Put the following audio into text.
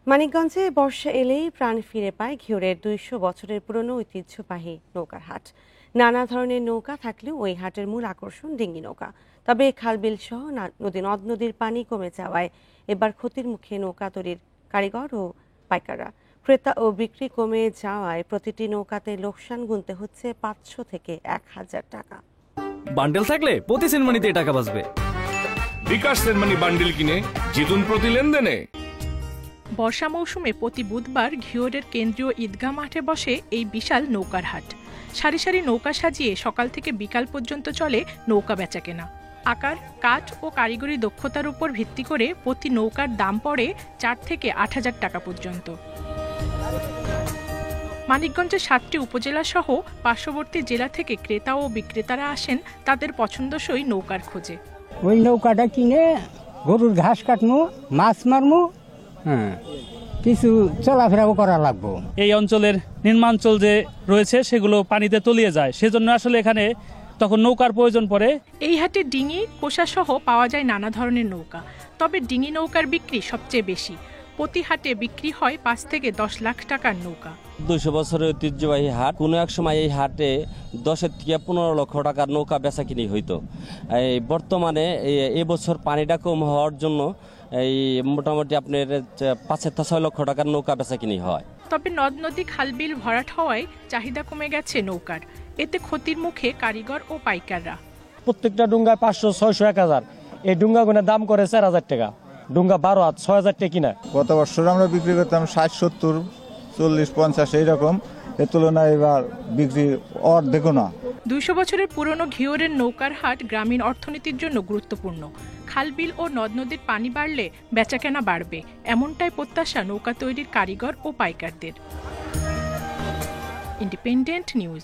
মানিকগঞ্জে বর্ষা এলেই প্রাণ ফিরে পায় ঘিওরের ২০০ বছরের পুরনো ঐতিহ্যবাহী নৌকার হাট। নানা ধরনের নৌকা থাকলেও ওই হাটের মূল আকর্ষণ ডিঙ্গি নৌকা। তবে খালবিল সহ নদ নদীর পানি কমে যাওয়ায় এবার ক্ষতির মুখে নৌকা তৈরির কারিগর ও পাইকাররা। ক্রেতা ও বিক্রি কমে যাওয়ায় প্রতিটি নৌকাতে লোকসান গুনতে হচ্ছে ৫০০ থেকে ১,০০০ টাকা। বান্ডেল থাকলে প্রতি সেনমানিতে টাকা বাঁচবে। বিকাশ সেনমানি বান্ডেল কিনে জিতুন প্রতি লেনদেনে। বর্ষা মৌসুমে প্রতি বুধবার ঘিওরের কেন্দ্রীয় ঈদগাহ মাঠে বসে এই বিশাল নৌকার হাট। সারি সারি নৌকা সাজিয়ে সকাল থেকে বিকাল পর্যন্ত চলে নৌকা বেচাকেনা। আকার, কাঠ ও কারিগরি দক্ষতার উপর ভিত্তি করে প্রতি নৌকার দাম পড়ে ৪ থেকে ৮,০০০ টাকা পর্যন্ত। মানিকগঞ্জের ৭টি উপজেলা সহ পার্শ্ববর্তী জেলা থেকে ক্রেতা ও বিক্রেতারা আসেন তাদের পছন্দসই নৌকার খোঁজে। ওই নৌকাটা কিনে গরুর ঘাস কাটমু, মাছ মারমু, কিছু চলাফেরাও করা লাগবো। এই অঞ্চলের নিম্নাঞ্চল যে রয়েছে সেগুলো পানিতে তলিয়ে যায়, সেজন্য আসলে এখানে তখন নৌকার প্রয়োজন পড়ে। এই হাটে ডিঙি, কোষা সহ পাওয়া যায় নানা ধরনের নৌকা। তবে ডিঙি নৌকার বিক্রি সবচেয়ে বেশি। প্রতি হাটে বিক্রি হয় ৫ থেকে ১০ লাখ টাকার নৌকা। ২০০ বছরের ঐতিহ্যবাহী হাট। কোনো এক সময় এই হাটে ১০ থেকে ১৫ লক্ষ টাকার নৌকা বেচা কিনি হইতো। এই বর্তমানে এবছর পানিটা কম হওয়ার জন্য এই মোটামুটি আপনার ৫ থেকে ৬ লক্ষ টাকার নৌকা বেচা কিনি হয়। তবে নদ নদী খালবিল ভরাট হওয়ায় চাহিদা কমে গেছে নৌকার। এতে ক্ষতির মুখে কারিগর ও পাইকাররা। প্রত্যেকটা ডুঙ্গায় ৫০০, ৬০০, ১,০০০। এই ডুঙ্গাগুলোর দাম করে ৪,০০০ টাকা। ডুঙ্গা ১২ হাত, ৬,০০০ টাকা কিনা। গত বছর আমরা বিক্রি করতাম ৬০, ৭০, ৪০, ৫০ এইরকম। এর তুলনায় এবার বিক্রি অর্ধেকও না। ২০০ বছরের পুরনো ঘিওরের নৌকার হাট গ্রামীণ অর্থনীতির জন্য গুরুত্বপূর্ণ। খালবিল ও নদ নদীর পানি বাড়লে বেচাকেনা বাড়বে, এমনটাই প্রত্যাশা নৌকা তৈরির কারিগর ও পাইকারদের। Independent news.